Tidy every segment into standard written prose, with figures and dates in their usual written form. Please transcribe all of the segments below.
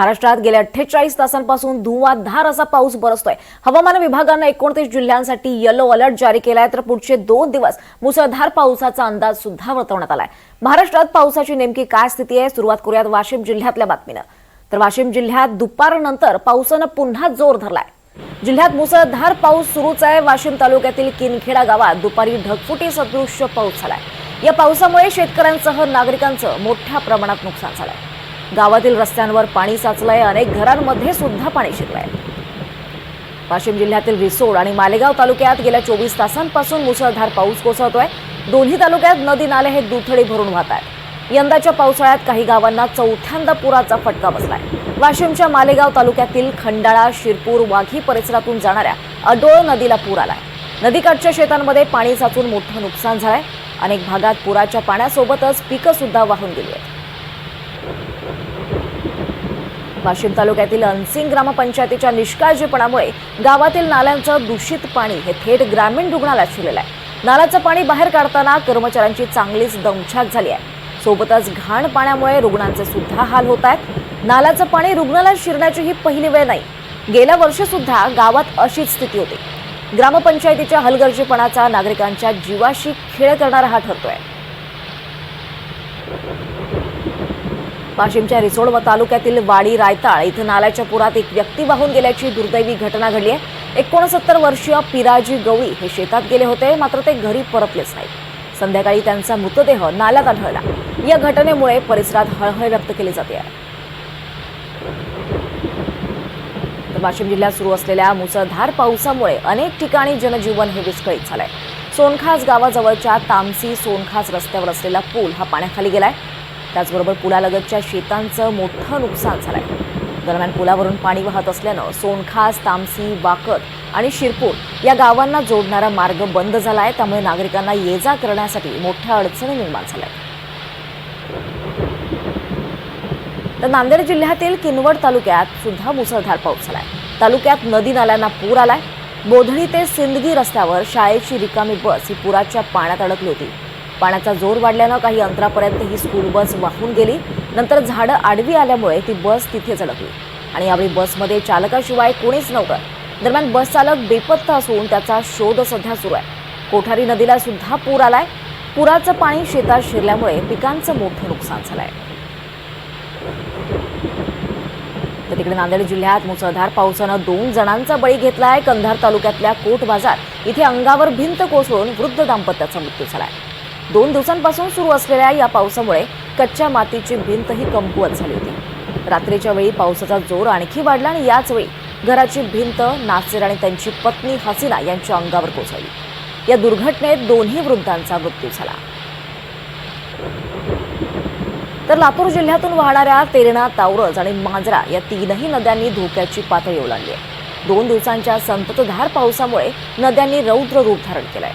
महाराष्ट्रात गेल्या 48 तासांपासून धुवाधार असा पाऊस बरसतोय। हवामान विभागाने 29 जिल्ह्यांसाठी येलो अलर्ट जारी केलाय, तर पुढचे 2 दिवस मुसळधार पावसाचा अंदाज सुद्धा वर्तवण्यात आलाय। महाराष्ट्रात पावसाची नेमकी काय स्थिती आहे, सुरुवात करूयात वाशिम जिल्ह्यातल्या बातमीनं। तर वाशिम जिल्ह्यात दुपारनंतर पावसानं पुन्हा जोर धरलाय। जिल्ह्यात मुसळधार पाऊस सुरूच आहे। वाशिम तालुक्यातील किनखेडा गावात दुपारी ढगफुटी सदृश्य पाऊस झालाय। या पावसामुळे शेतकऱ्यांसह नागरिकांचं मोठ्या प्रमाणात नुकसान झालंय। गावातील रस्त्यांवर पाणी साचलंय, अनेक घरांमध्ये सुद्धा पाणी शिरलंय। वाशिम जिल्ह्यातील रिसोड आणि मालेगाव तालुक्यात गेल्या 24 तासांपासून मुसळधार पाऊस कोसळतोय। दोन्ही तालुक्यात नदी नाले हे दुथडी भरून वाहत आहेत। यंदाच्या पावसाळ्यात काही गावांना चौथ्यांदा पुराचा फटका बसलाय। वाशिमच्या मालेगाव तालुक्यातील खंडाळा, शिरपूर, वाघी परिसरातून जाणाऱ्या अडोळ नदीला पूर आलाय। नदीकाठच्या शेतांमध्ये पाणी साचून मोठं नुकसान झालंय। अनेक भागात पुराच्या पाण्यासोबतच पिकं सुद्धा वाहून गेली आहेत। वाशिम तालुक्यातील अनसिंग ग्रामपंचायतीच्या निष्काळजीपणामुळे गावातील नाल्यांचं दूषित पाणी हे थेट ग्रामीण रुग्णालयात शिरलेलं आहे। नाल्याचं पाणी बाहेर काढताना कर्मचाऱ्यांची चांगलीच दमछाक झाली आहे। सोबतच घाण पाण्यामुळे रुग्णांचे सुद्धा हाल होत आहेत। नाल्याचं पाणी रुग्णालयात शिरण्याची ही पहिली वेळ नाही। गेल्या वर्षी सुद्धा गावात अशीच स्थिती होती। ग्रामपंचायतीच्या हलगर्जीपणाचा नागरिकांच्या जीवाशी खेळ करणारा हा ठरतोय। वाशिमच्या रिसोड व तालुक्यातील वाडी रायताळ इथं नाल्याच्या पुरात एक व्यक्ती वाहून गेल्याची दुर्दैवी घटना घडली आहे। 69 वर्षीय पिराजी गवळी हे शेतात गेले होते, मात्र ते घरी परतलेच नाही। संध्याकाळी त्यांचा मृतदेह नाल्यात आढळला। या घटनेमुळे परिसरात हळहळ व्यक्त केली जाते आहे। तर वाशिम जिल्ह्यात सुरू असलेल्या मुसळधार पावसामुळे अनेक ठिकाणी जनजीवन हे विस्कळीत झालंय। सोनखास गावाजवळच्या तामसी सोनखास रस्त्यावर असलेला पूल हा पाण्याखाली गेलाय। त्याचबरोबर पुलालगतच्या शेतांचं मोठं नुकसान झालंय। दरम्यान पुलावरून पाणी वाहत असल्यानं सोनखास, तामसी, वाकत आणि शिरपूर या गावांना जोडणारा मार्ग बंद झालाय। त्यामुळे नागरिकांना ये-जा करण्यासाठी मोठ्या अडचणी निर्माण झाल्या। तर नांदेड जिल्ह्यातील किनवट तालुक्यात सुद्धा मुसळधार पाऊस झालाय। तालुक्यात नदी नाल्यांना पूर आलाय। बोधडी ते सिंदगी रस्त्यावर शाळेची रिकामी बस ही पुराच्या पाण्यात अडकली होती। पाण्याचा जोर वाढल्यानं काही अंतरापर्यंत ही स्कूल बस वाहून गेली। नंतर झाडं आडवी आल्यामुळे ती बस तिथेच अडकली आणि यावेळी बसमध्ये चालकाशिवाय कोणीच नव्हतं। दरम्यान बस चालक बेपत्ता असून त्याचा शोध सध्या सुरू आहे। कोठारी नदीला सुद्धा पूर आलाय। पुराचं पाणी शेतात शिरल्यामुळे पिकांचं मोठं नुकसान झालंय। तर तिकडे नांदेड जिल्ह्यात मुसळधार पावसानं 2 जणांचा बळी घेतलाय। कंधार तालुक्यातल्या कोट बाजार इथे अंगावर भिंत कोसळून वृद्ध दाम्पत्याचा मृत्यू झालाय। 2 दिवसांपासून सुरू असलेल्या या पावसामुळे कच्च्या मातीची भिंत ही कमकुवत झाली होती। रात्रीच्या वेळी पावसाचा जोर आणखी वाढला आणि याच वेळी घराची भिंत नासिर आणि त्यांची पत्नी हसीना यांच्या अंगावर कोसळली। या दुर्घटनेत दोन्ही वृद्धांचा मृत्यू झाला। तर लातूर जिल्ह्यातून वाहणाऱ्या तेरणा, तावरज आणि मांजरा या 3ही नद्यांनी धोक्याची पातळी ओलांडली आहे। 2 दिवसांच्या संततधार पावसामुळे नद्यांनी रौद्र रूप धारण केलंय।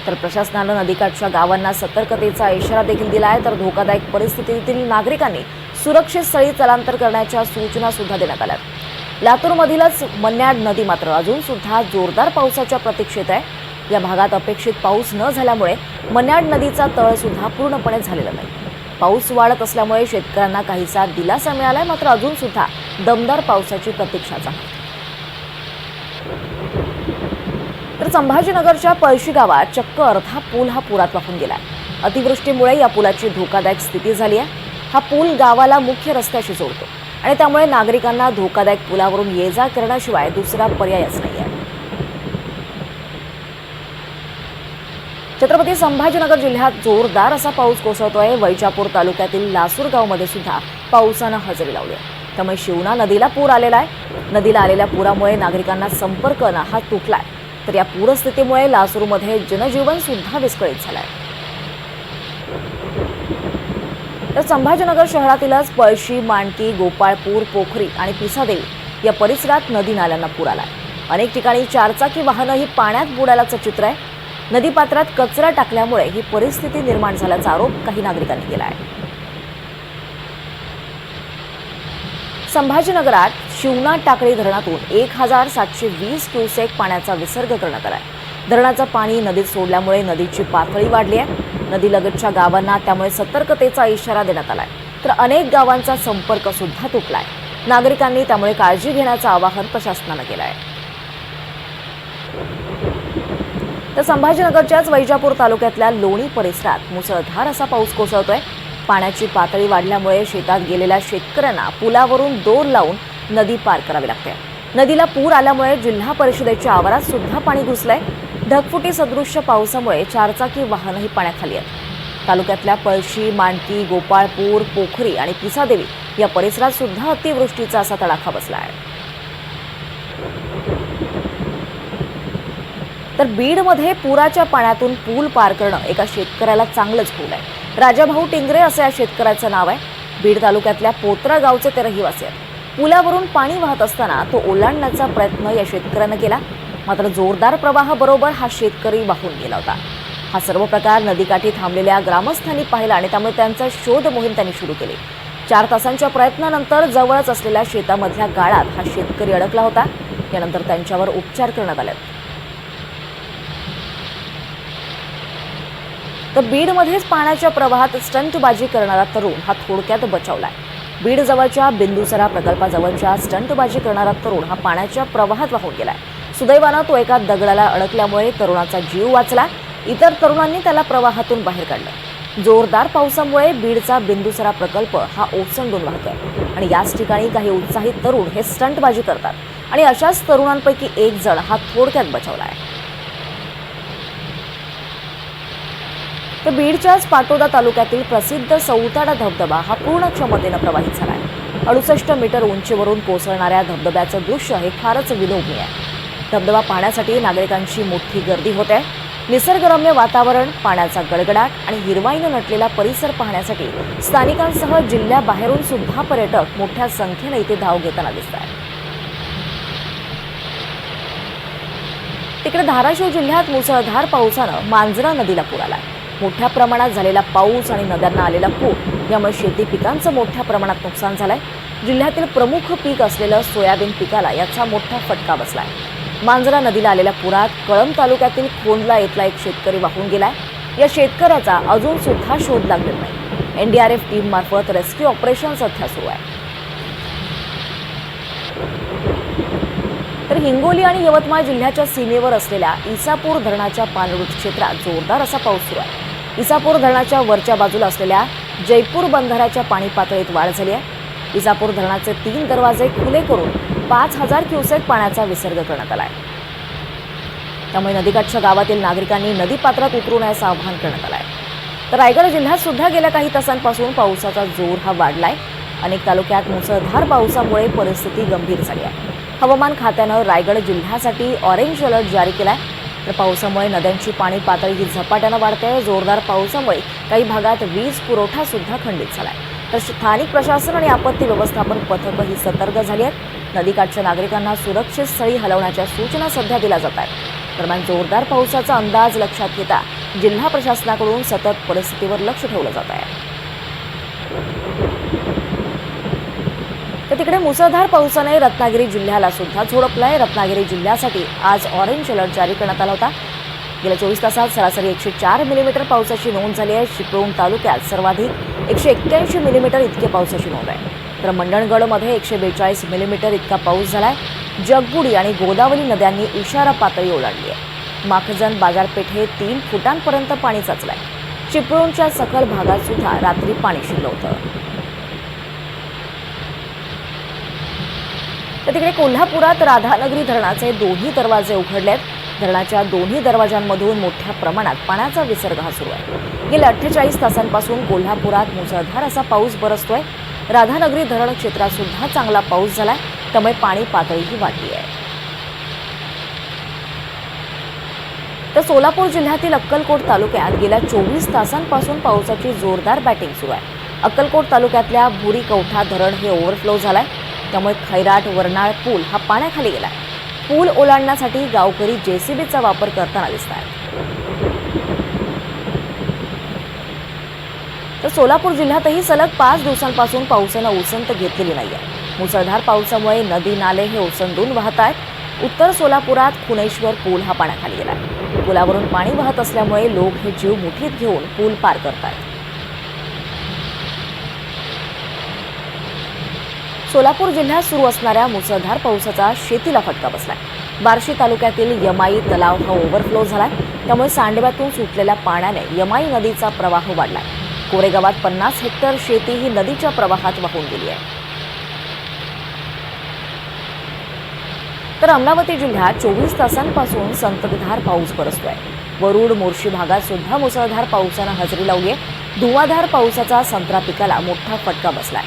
तर प्रशासनानं नदीकाठच्या गावांना सतर्कतेचा इशारा देखील दिलाय। तर धोकादायक परिस्थितीतील नागरिकांनी सुरक्षित स्थळी स्थलांतर करण्याच्या सूचना सुद्धा देण्यात आल्यात। लातूरमधीलच मन्याड नदी मात्र अजून सुद्धा जोरदार पावसाच्या प्रतीक्षेत आहे। या भागात अपेक्षित पाऊस न झाल्यामुळे मन्याड नदीचा तळ सुद्धा पूर्णपणे झालेला नाही। पाऊस वाढत असल्यामुळे शेतकऱ्यांना काहीसा दिलासा मिळालाय, मात्र अजून सुद्धा दमदार पावसाची प्रतीक्षाच आहे। तर संभाजीनगरच्या पळशी गावात चक्क अर्धा पूल हा पुरात वाहून गेलाय। अतिवृष्टीमुळे या पुलाची धोकादायक स्थिती झाली आहे। हा पूल गावाला मुख्य रस्त्याशी जोडतो आणि त्यामुळे नागरिकांना धोकादायक पुलावरून ये-जा करण्याशिवाय दुसरा पर्यायच नाहीये। छत्रपती संभाजीनगर जिल्ह्यात जोरदार असा पाऊस कोसळतोय। वैजापूर तालुक्यातील लासूर गावमध्ये सुद्धा पावसानं हजेरी लावली आहे। त्यामुळे शिवना नदीला पूर आलेला आहे। नदीला आलेल्या पुरामुळे नागरिकांना संपर्क हा तुटलाय। तर या पूरस्थितीमुळे लासूरमध्ये जनजीवन सुद्धा विस्कळीत झालंय। तर संभाजीनगर शहरातीलच पळशी, मांडकी, गोपाळपूर, पोखरी आणि पिसादेवी या परिसरात नदी नाल्यांना पूर आलाय। अनेक ठिकाणी 4 चाकी वाहनं ही पाण्यात बुडाल्याचं चित्र आहे। नदीपात्रात कचरा टाकल्यामुळे ही परिस्थिती निर्माण झाल्याचा आरोप काही नागरिकांनी केला आहे। संभाजीनगरात शिवना टाकळी धरणातून 1720 क्युसेक पाण्याचा विसर्ग करण्यात आलाय। धरणाचं पाणी नदीत सोडल्यामुळे नदीची पातळी वाढली आहे। नदीलगतच्या गावांना त्यामुळे सतर्कतेचा इशारा देण्यात आलाय। तर अनेक गावांचा संपर्क सुद्धा तुटलाय। नागरिकांनी त्यामुळे काळजी घेण्याचं आवाहन प्रशासनानं केलं आहे. तर संभाजीनगरच्याच वैजापूर तालुक्यातल्या लोणी परिसरात मुसळधार असा पाऊस कोसळतोय. पाण्याची पातळी वाढल्यामुळे शेतात गेलेल्या शेतकऱ्यांना पुलावरून दोर लावून नदी पार करावी लागते. नदीला पूर आल्यामुळे जिल्हा परिषदेच्या आवारात सुद्धा पाणी घुसलंय. ढगफुटी सदृश्य पावसामुळे चारचाकी वाहनही पाण्याखाली आहेत. तालुक्यातल्या पळशी, मांडकी, गोपाळपूर, पोखरी आणि पिसादेवी या परिसरात सुद्धा अतिवृष्टीचा असा तडाखा बसला आहे. तर बीडमध्ये पुराच्या पाण्यातून पूल पार करणं एका शेतकऱ्याला चांगलंच पूल आहे. राजाभाऊ टिंगरे असं या शेतकऱ्याचं नाव आहे. बीड तालुक्यातल्या पोत्रा गावचे ते रहिवासी आहेत. पुलावरून पाणी वाहत असताना तो ओलांडण्याचा प्रयत्न या शेतकऱ्यानं केला. मात्र जोरदार प्रवाहाबरोबर हा शेतकरी वाहून गेला होता. हा सर्व प्रकार नदीकाठी थांबलेल्या ग्रामस्थांनी पाहिला आणि त्यामुळे त्यांचा शोध मोहीम त्यांनी सुरू केली. 4 तासांच्या प्रयत्नानंतर जवळच असलेल्या शेतामधल्या गाळात हा शेतकरी अडकला होता. यानंतर त्यांच्यावर उपचार करण्यात आले. तर बीडमध्येच पाण्याच्या प्रवाहात स्टंटबाजी करणारा तरुण हा थोडक्यात बचावलाय. बीड जवळच्या बिंदुसरा प्रकल्पाजवळच्या स्टंटबाजी करणारा तरुण हा पाण्याच्या प्रवाहात वाहून गेलाय. सुदैवानं तो एका दगडाला अडकल्यामुळे तरुणाचा जीव वाचला. इतर तरुणांनी त्याला प्रवाहातून बाहेर काढलं. जोरदार पावसामुळे बीडचा बिंदुसरा प्रकल्प हा ओसंडून वाहतोय आणि याच ठिकाणी काही उत्साहित तरुण हे स्टंटबाजी करतात आणि अशाच तरुणांपैकी एक जण हा थोडक्यात बचावलाय. तर बीडच्याच पाटोदा तालुक्यातील प्रसिद्ध सौताडा धबधबा हा पूर्ण क्षमतेनं प्रवाहित झालाय. 68 मीटर उंचीवरून कोसळणाऱ्या धबधब्याचं दृश्य हे फारच विलोभनीय आहे. धबधबा पाहण्यासाठी नागरिकांची मोठी गर्दी होते. निसर्गरम्य वातावरण, पाण्याचा गडगडाट आणि हिरवाईनं नटलेला परिसर पाहण्यासाठी स्थानिकांसह जिल्ह्याबाहेरून सुद्धा पर्यटक मोठ्या संख्येने इथे धाव घेताना दिसत आहेत. तिकडे धाराशिव जिल्ह्यात मुसळधार पावसानं मांजरा नदीला पूर आलाय. मोठ्या प्रमाणात झालेला पाऊस आणि नद्यांना आलेला पूर यामुळे शेती पिकांचं मोठ्या प्रमाणात नुकसान झालंय. जिल्ह्यातील प्रमुख पीक असलेलं सोयाबीन पिकाला याचा मोठा फटका बसलाय. मांजरा नदीला आलेल्या पुरात कळंब तालुक्यातील खोंदला इथला एक शेतकरी वाहून गेलाय. या शेतकऱ्याचा अजून सुद्धा शोध लागलेला नाही. एनडीआरएफ टीम मार्फत रेस्क्यू ऑपरेशन सध्या सुरू आहे. तर हिंगोली आणि यवतमाळ जिल्ह्याच्या सीमेवर असलेल्या इसापूर धरणाच्या पाणलोट क्षेत्रात जोरदार असा पाऊस सुरू आहे. इसापूर धरणाच्या वरच्या बाजूला असलेल्या जयपूर बंधाऱ्याच्या पाणी पातळीत वाढ झाली आहे. इसापूर धरणाचे 3 दरवाजे खुले करून 5000 क्युसेक पाण्याचा विसर्ग करण्यात आला आहे. त्यामुळे नदीकाठच्या गावातील नागरिकांनी नदीपात्रात उतरू नये आवाहन करण्यात आलं आहे. तर रायगड जिल्ह्यात सुद्धा गेल्या काही तासांपासून पावसाचा जोर हा वाढलाय. अनेक तालुक्यात मुसळधार पावसामुळे परिस्थिती गंभीर झाली आहे. हवामान खात्यानं रायगड जिल्ह्यासाठी ऑरेंज अलर्ट जारी केलाय. तर पावसामुळे नद्यांची पाणी पातळी ही झपाट्यानं वाढते. जोरदार पावसामुळे काही भागात वीज पुरवठा सुद्धा खंडित झालाय. तर स्थानिक प्रशासन आणि आपत्ती व्यवस्थापन पथकं ही सतर्क झाली आहेत. नदीकाठच्या नागरिकांना सुरक्षित स्थळी हलवण्याच्या सूचना सध्या दिल्या जात आहेत. दरम्यान जोरदार पावसाचा अंदाज लक्षात घेता जिल्हा प्रशासनाकडून सतत परिस्थितीवर लक्ष ठेवलं जात आहे. तर तिकडे मुसळधार पावसाने रत्नागिरी जिल्ह्याला सुद्धा झोडपलाय. रत्नागिरी जिल्ह्यासाठी आज ऑरेंज अलर्ट जारी करण्यात आला होता. गेल्या 24 तासात सरासरी 104 मिलीमीटर पावसाची नोंद झाली आहे. चिपळूण तालुक्यात सर्वाधिक 181 मिलीमीटर इतके पावसाची नोंद आहे. तर मंडणगडमध्ये 142 मिलीमीटर इतका पाऊस झालाय. जगबुडी आणि गोदावरी नद्यांनी इशारा पातळी ओलांडली आहे. माखजन बाजारपेठेत 3 फुटांपर्यंत पाणी साचलंय. चिपळूणच्या सखल भागात सुद्धा रात्री पाणी शिरलं होतं. तर तिकडे कोल्हापुरात राधानगरी धरणाचे 2ही दरवाजे उघडलेत. धरणाच्या 2ही दरवाजांमधून मोठ्या प्रमाणात पाण्याचा विसर्ग हा सुरू आहे. गेल्या 48 तासांपासून कोल्हापुरात मुसळधार असा पाऊस बरसतोय. राधानगरी धरण क्षेत्रात सुद्धा चांगला पाऊस झालाय. त्यामुळे पाणी पातळीही वाढली आहे. तर सोलापूर जिल्ह्यातील अक्कलकोट तालुक्यात गेल्या 24 तासांपासून पावसाची जोरदार बॅटिंग सुरू आहे. अक्कलकोट तालुक्यातल्या भुरी कवठा धरण हे ओव्हरफ्लो झालाय. त्यामुळे खैराट वरनाळ पूल हा पाण्याखाली गेलाय. पूल ओलांडण्यासाठी गावकरी जेसीबीचा वापर करताना दिसत आहेत. तर सोलापूर जिल्ह्यातही सलग 5 दिवसांपासून पावसानं उसंत घेतलेली नाहीये. मुसळधार पावसामुळे नदी नाले हे ओसंडून वाहत आहेत. उत्तर सोलापुरात खुनेश्वर पूल हा पाण्याखाली गेलाय. पुलावरून पाणी वाहत असल्यामुळे लोक हे जीव मुठीत घेऊन पूल पार करतात. सोलापूर जिल्ह्यात सुरू असणाऱ्या मुसळधार पावसाचा शेतीला फटका बसलाय. बार्शी तालुक्यातील यमाई तलाव हा ओव्हरफ्लो झालाय. त्यामुळे सांडव्यातून सुटलेल्या पाण्याने यमाई नदीचा प्रवाह वाढलाय. कोरेगावात 50 हेक्टर शेती ही नदीच्या प्रवाहात वाहून गेली आहे. तर अमरावती जिल्ह्यात 24 तासांपासून संततधार पाऊस बरसतोय. वरुड मोर्शी भागात सुद्धा मुसळधार पावसानं हजेरी लावली आहे. धुवाधार पावसाचा संत्रा पिकाला मोठा फटका बसलाय.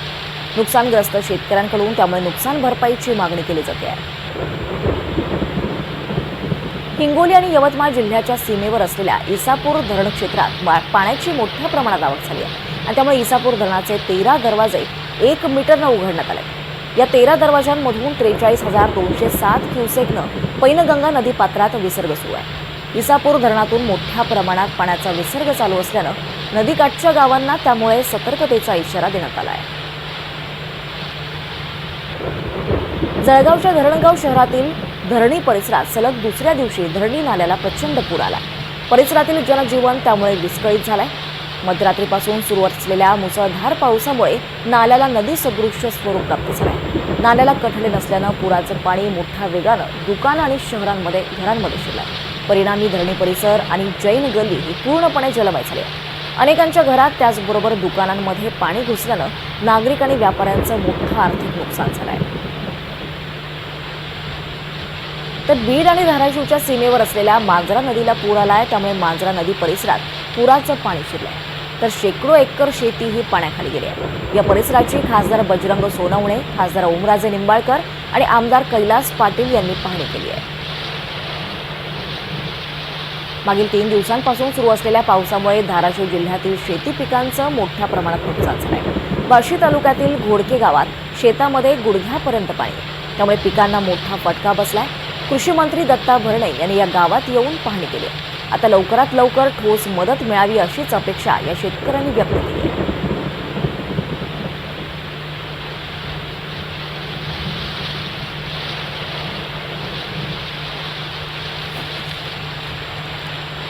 नुकसानग्रस्त शेतकऱ्यांकडून त्यामुळे नुकसान भरपाईची मागणी केली जाते आहे. हिंगोली आणि यवतमाळ जिल्ह्याच्या सीमेवर असलेल्या इसापूर धरण क्षेत्रात पाण्याची मोठ्या प्रमाणात आवक झाली आहे आणि त्यामुळे इसापूर धरणाचे 13 दरवाजे 1 मीटरनं उघडण्यात आले. या 13 दरवाजांमधून 43,207 क्युसेकनं पैनगंगा नदी पात्रात विसर्ग सुरू आहे. इसापूर धरणातून मोठ्या प्रमाणात पाण्याचा विसर्ग चालू असल्यानं नदीकाठच्या गावांना त्यामुळे सतर्कतेचा इशारा देण्यात आला आहे. जळगावच्या धरणगाव शहरातील धरणी परिसरात सलग दुसऱ्या दिवशी धरणी नाल्याला प्रचंड पूर आला. परिसरातील जनजीवन त्यामुळे विस्कळीत झालंय. मध्यरात्रीपासून सुरू असलेल्या मुसळधार पावसामुळे नाल्याला नदी सदृश्य स्वरूप प्राप्त झालंय. नाल्याला कठडे नसल्यानं पुराचं पाणी मोठ्या वेगानं दुकानं आणि घरांमध्ये शिरलंय. परिणामी धरणी परिसर आणि जैन गल्ली ही पूर्णपणे जलमय झाली. अनेकांच्या घरात त्याचबरोबर दुकानांमध्ये पाणी घुसल्यानं नागरिक आणि व्यापाऱ्यांचं मोठं आर्थिक नुकसान झालंय. तर बीड आणि धाराशिवच्या सीमेवर असलेल्या मांजरा नदीला पूर आलाय. त्यामुळे मांजरा नदी परिसरात पुराचं पाणी शिरलंय. तर शेकडो एकर शेती ही पाण्याखाली गेली आहे. या परिसराची खासदार बजरंग सोनवणे, खासदार ओमराजे निंबाळकर आणि आमदार कैलास पाटील यांनी पाहणी केली आहे. मागील 3 दिवसांपासून सुरू असलेल्या पावसामुळे धाराशिव जिल्ह्यातील शेती पिकांचं मोठ्या प्रमाणात नुकसान झालंय. बार्शी तालुक्यातील घोडके गावात शेतामध्ये गुडघ्यापर्यंत पाणी, त्यामुळे पिकांना मोठा फटका बसलाय. कृषी मंत्री दत्ता भरणे यांनी या गावात येऊन पाहणी केली. आता लवकरात लवकर ठोस मदत मिळावी अशीच अपेक्षा या शेतकऱ्यांनी व्यक्त केली आहे.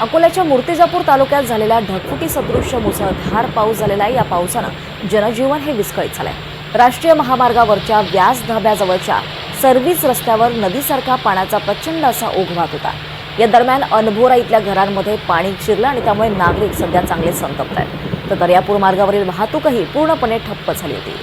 अकोल्याच्या मूर्तिजापूर तालुक्यात झालेल्या ढगफुटी सदृश्य मुसळधार पाऊस झालेला आहे. या पावसानं जनजीवन हे विस्कळीत झालंय. राष्ट्रीय महामार्गावरच्या व्यास धाब्याजवळच्या सर्व्हिस रस्त्यावर नदीसारखा पाण्याचा प्रचंड असा ओघ वाहत होता. या दरम्यान अनभोरा इथल्या घरांमध्ये पाणी शिरलं आणि त्यामुळे नागरिक सध्या चांगले संतप्त आहेत. तर दर्यापूर मार्गावरील वाहतूकही पूर्णपणे ठप्प झाली होती.